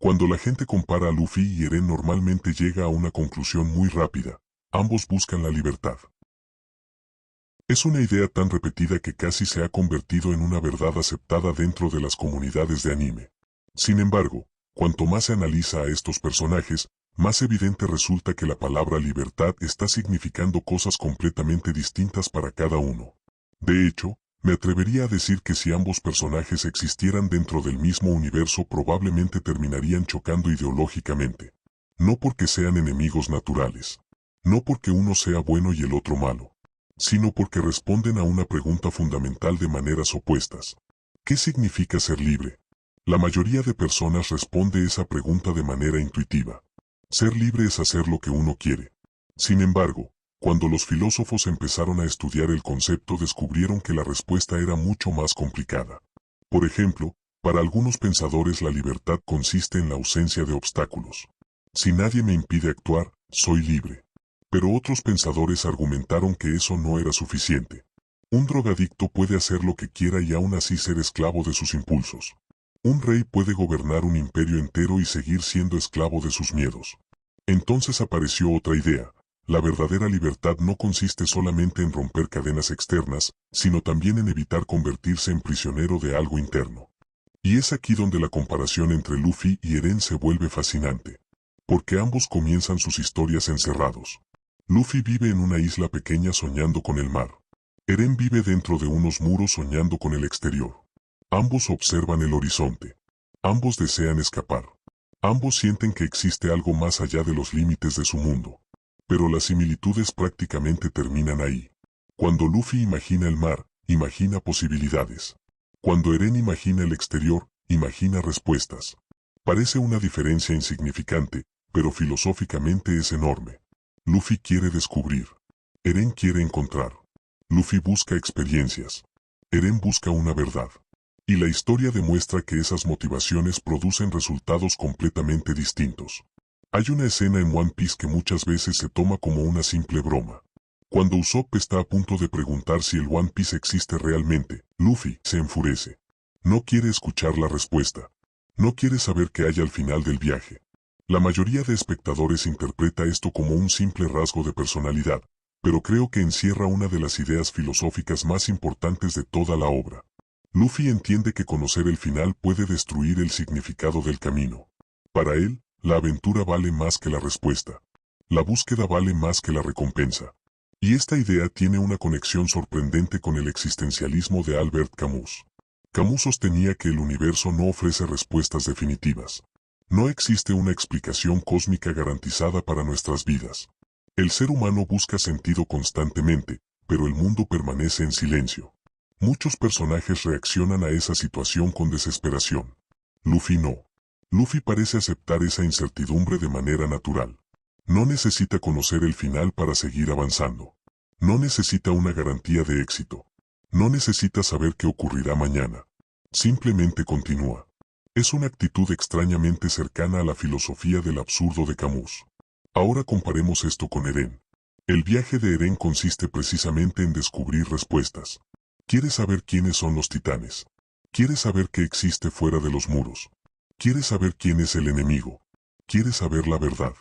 Cuando la gente compara a Luffy y Eren normalmente llega a una conclusión muy rápida. Ambos buscan la libertad. Es una idea tan repetida que casi se ha convertido en una verdad aceptada dentro de las comunidades de anime. Sin embargo, cuanto más se analiza a estos personajes, más evidente resulta que la palabra libertad está significando cosas completamente distintas para cada uno. De hecho, me atrevería a decir que si ambos personajes existieran dentro del mismo universo probablemente terminarían chocando ideológicamente. No porque sean enemigos naturales. No porque uno sea bueno y el otro malo. Sino porque responden a una pregunta fundamental de maneras opuestas. ¿Qué significa ser libre? La mayoría de personas responde esa pregunta de manera intuitiva. Ser libre es hacer lo que uno quiere. Sin embargo, cuando los filósofos empezaron a estudiar el concepto descubrieron que la respuesta era mucho más complicada. Por ejemplo, para algunos pensadores la libertad consiste en la ausencia de obstáculos. Si nadie me impide actuar, soy libre. Pero otros pensadores argumentaron que eso no era suficiente. Un drogadicto puede hacer lo que quiera y aún así ser esclavo de sus impulsos. Un rey puede gobernar un imperio entero y seguir siendo esclavo de sus miedos. Entonces apareció otra idea. La verdadera libertad no consiste solamente en romper cadenas externas, sino también en evitar convertirse en prisionero de algo interno. Y es aquí donde la comparación entre Luffy y Eren se vuelve fascinante. Porque ambos comienzan sus historias encerrados. Luffy vive en una isla pequeña soñando con el mar. Eren vive dentro de unos muros soñando con el exterior. Ambos observan el horizonte. Ambos desean escapar. Ambos sienten que existe algo más allá de los límites de su mundo. Pero las similitudes prácticamente terminan ahí. Cuando Luffy imagina el mar, imagina posibilidades. Cuando Eren imagina el exterior, imagina respuestas. Parece una diferencia insignificante, pero filosóficamente es enorme. Luffy quiere descubrir. Eren quiere encontrar. Luffy busca experiencias. Eren busca una verdad. Y la historia demuestra que esas motivaciones producen resultados completamente distintos. Hay una escena en One Piece que muchas veces se toma como una simple broma. Cuando Usopp está a punto de preguntar si el One Piece existe realmente, Luffy se enfurece. No quiere escuchar la respuesta. No quiere saber qué hay al final del viaje. La mayoría de espectadores interpreta esto como un simple rasgo de personalidad, pero creo que encierra una de las ideas filosóficas más importantes de toda la obra. Luffy entiende que conocer el final puede destruir el significado del camino. Para él, la aventura vale más que la respuesta. La búsqueda vale más que la recompensa. Y esta idea tiene una conexión sorprendente con el existencialismo de Albert Camus. Camus sostenía que el universo no ofrece respuestas definitivas. No existe una explicación cósmica garantizada para nuestras vidas. El ser humano busca sentido constantemente, pero el mundo permanece en silencio. Muchos personajes reaccionan a esa situación con desesperación. Luffy no. Luffy parece aceptar esa incertidumbre de manera natural. No necesita conocer el final para seguir avanzando. No necesita una garantía de éxito. No necesita saber qué ocurrirá mañana. Simplemente continúa. Es una actitud extrañamente cercana a la filosofía del absurdo de Camus. Ahora comparemos esto con Eren. El viaje de Eren consiste precisamente en descubrir respuestas. Quiere saber quiénes son los titanes. Quiere saber qué existe fuera de los muros. Quiere saber quién es el enemigo. Quiere saber la verdad.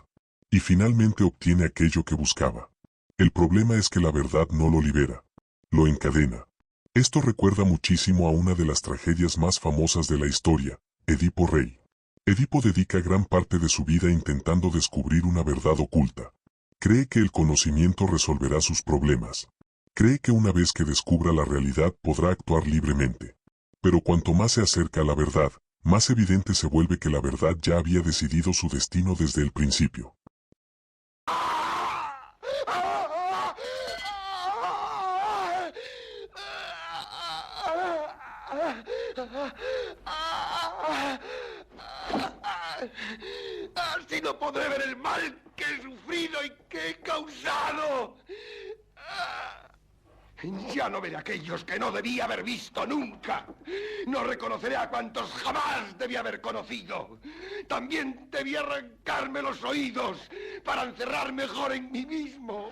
Y finalmente obtiene aquello que buscaba. El problema es que la verdad no lo libera. Lo encadena. Esto recuerda muchísimo a una de las tragedias más famosas de la historia, Edipo Rey. Edipo dedica gran parte de su vida intentando descubrir una verdad oculta. Cree que el conocimiento resolverá sus problemas. Cree que una vez que descubra la realidad podrá actuar libremente. Pero cuanto más se acerca a la verdad, más evidente se vuelve que la verdad ya había decidido su destino desde el principio. Así no podré ver el mal que he sufrido y que he causado. Ya no veré a aquellos que no debía haber visto nunca. No reconoceré a cuantos jamás debí haber conocido. También debí arrancarme los oídos para encerrar mejor en mí mismo,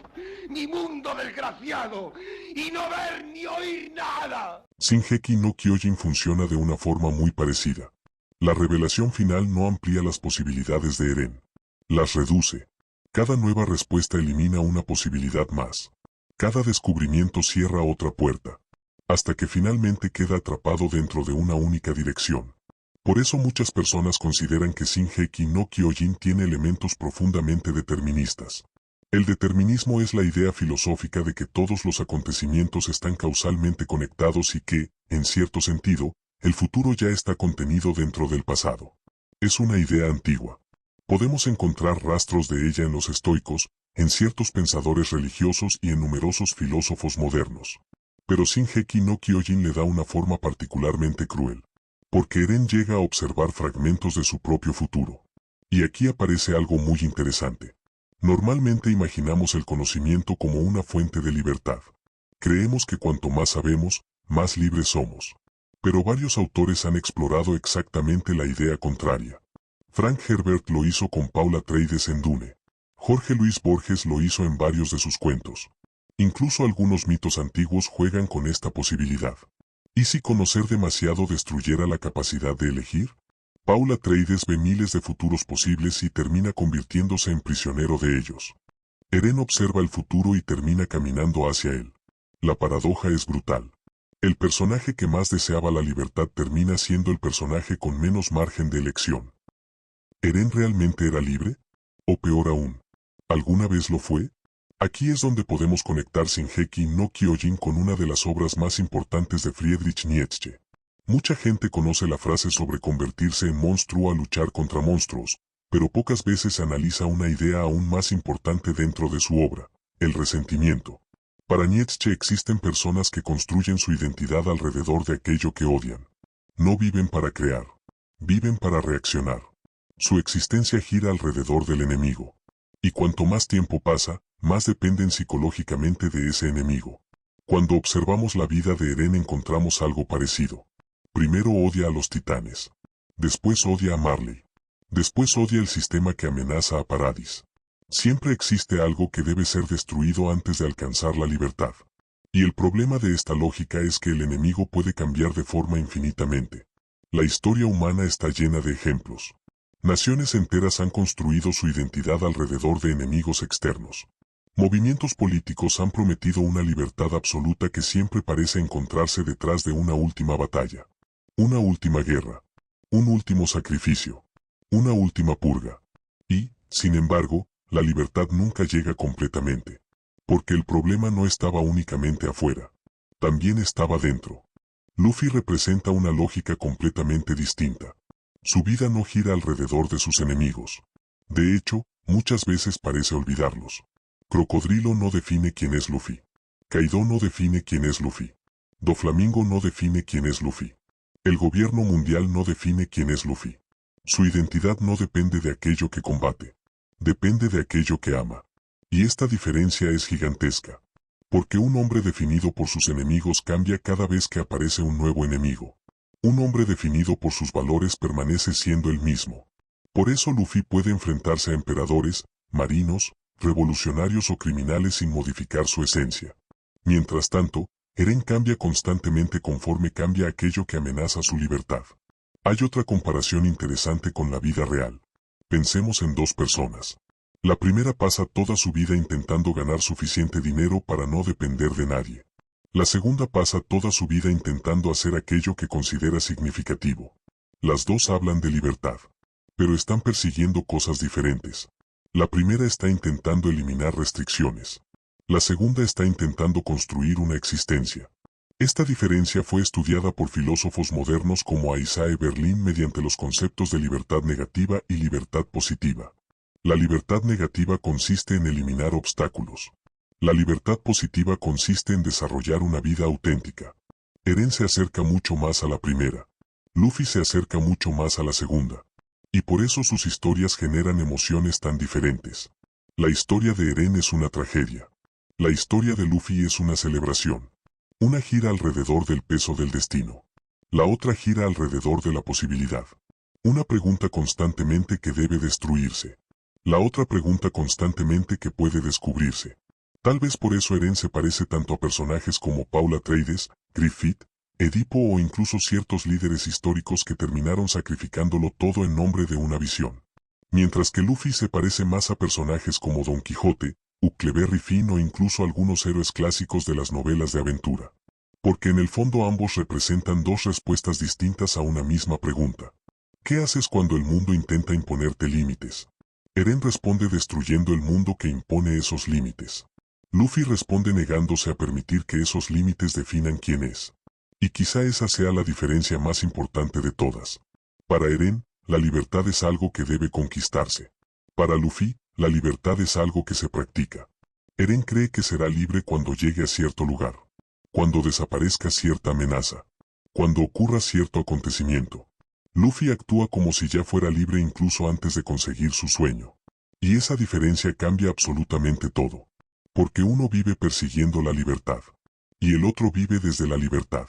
mi mundo desgraciado, y no ver ni oír nada. Shingeki no Kyojin funciona de una forma muy parecida. La revelación final no amplía las posibilidades de Eren. Las reduce. Cada nueva respuesta elimina una posibilidad más. Cada descubrimiento cierra otra puerta, hasta que finalmente queda atrapado dentro de una única dirección. Por eso muchas personas consideran que Shingeki no Kyojin tiene elementos profundamente deterministas. El determinismo es la idea filosófica de que todos los acontecimientos están causalmente conectados y que, en cierto sentido, el futuro ya está contenido dentro del pasado. Es una idea antigua. Podemos encontrar rastros de ella en los estoicos, en ciertos pensadores religiosos y en numerosos filósofos modernos. Pero Shingeki no Kyojin le da una forma particularmente cruel, porque Eren llega a observar fragmentos de su propio futuro. Y aquí aparece algo muy interesante. Normalmente imaginamos el conocimiento como una fuente de libertad. Creemos que cuanto más sabemos, más libres somos. Pero varios autores han explorado exactamente la idea contraria. Frank Herbert lo hizo con Paul Atreides en Dune. Jorge Luis Borges lo hizo en varios de sus cuentos. Incluso algunos mitos antiguos juegan con esta posibilidad. ¿Y si conocer demasiado destruyera la capacidad de elegir? Paul Atreides ve miles de futuros posibles y termina convirtiéndose en prisionero de ellos. Eren observa el futuro y termina caminando hacia él. La paradoja es brutal. El personaje que más deseaba la libertad termina siendo el personaje con menos margen de elección. ¿Eren realmente era libre? O peor aún, ¿alguna vez lo fue? Aquí es donde podemos conectar Shingeki no Kyojin con una de las obras más importantes de Friedrich Nietzsche. Mucha gente conoce la frase sobre convertirse en monstruo a luchar contra monstruos, pero pocas veces analiza una idea aún más importante dentro de su obra, el resentimiento. Para Nietzsche existen personas que construyen su identidad alrededor de aquello que odian. No viven para crear, viven para reaccionar. Su existencia gira alrededor del enemigo. Y cuanto más tiempo pasa, más dependen psicológicamente de ese enemigo. Cuando observamos la vida de Eren encontramos algo parecido. Primero odia a los titanes. Después odia a Marley. Después odia el sistema que amenaza a Paradis. Siempre existe algo que debe ser destruido antes de alcanzar la libertad. Y el problema de esta lógica es que el enemigo puede cambiar de forma infinitamente. La historia humana está llena de ejemplos. Naciones enteras han construido su identidad alrededor de enemigos externos. Movimientos políticos han prometido una libertad absoluta que siempre parece encontrarse detrás de una última batalla. Una última guerra. Un último sacrificio. Una última purga. Y, sin embargo, la libertad nunca llega completamente. Porque el problema no estaba únicamente afuera. También estaba dentro. Luffy representa una lógica completamente distinta. Su vida no gira alrededor de sus enemigos. De hecho, muchas veces parece olvidarlos. Crocodrilo no define quién es Luffy. Kaido no define quién es Luffy. Doflamingo no define quién es Luffy. El gobierno mundial no define quién es Luffy. Su identidad no depende de aquello que combate. Depende de aquello que ama. Y esta diferencia es gigantesca. Porque un hombre definido por sus enemigos cambia cada vez que aparece un nuevo enemigo. Un hombre definido por sus valores permanece siendo el mismo. Por eso Luffy puede enfrentarse a emperadores, marinos, revolucionarios o criminales sin modificar su esencia. Mientras tanto, Eren cambia constantemente conforme cambia aquello que amenaza su libertad. Hay otra comparación interesante con la vida real. Pensemos en dos personas. La primera pasa toda su vida intentando ganar suficiente dinero para no depender de nadie. La segunda pasa toda su vida intentando hacer aquello que considera significativo. Las dos hablan de libertad, pero están persiguiendo cosas diferentes. La primera está intentando eliminar restricciones. La segunda está intentando construir una existencia. Esta diferencia fue estudiada por filósofos modernos como Isaiah Berlin mediante los conceptos de libertad negativa y libertad positiva. La libertad negativa consiste en eliminar obstáculos. La libertad positiva consiste en desarrollar una vida auténtica. Eren se acerca mucho más a la primera. Luffy se acerca mucho más a la segunda. Y por eso sus historias generan emociones tan diferentes. La historia de Eren es una tragedia. La historia de Luffy es una celebración. Una gira alrededor del peso del destino. La otra gira alrededor de la posibilidad. Una pregunta constantemente que debe destruirse. La otra pregunta constantemente que puede descubrirse. Tal vez por eso Eren se parece tanto a personajes como Paul Atreides, Griffith, Edipo o incluso ciertos líderes históricos que terminaron sacrificándolo todo en nombre de una visión. Mientras que Luffy se parece más a personajes como Don Quijote, Huckleberry Finn o incluso algunos héroes clásicos de las novelas de aventura. Porque en el fondo ambos representan dos respuestas distintas a una misma pregunta. ¿Qué haces cuando el mundo intenta imponerte límites? Eren responde destruyendo el mundo que impone esos límites. Luffy responde negándose a permitir que esos límites definan quién es. Y quizá esa sea la diferencia más importante de todas. Para Eren, la libertad es algo que debe conquistarse. Para Luffy, la libertad es algo que se practica. Eren cree que será libre cuando llegue a cierto lugar. Cuando desaparezca cierta amenaza. Cuando ocurra cierto acontecimiento. Luffy actúa como si ya fuera libre incluso antes de conseguir su sueño. Y esa diferencia cambia absolutamente todo. Porque uno vive persiguiendo la libertad. Y el otro vive desde la libertad.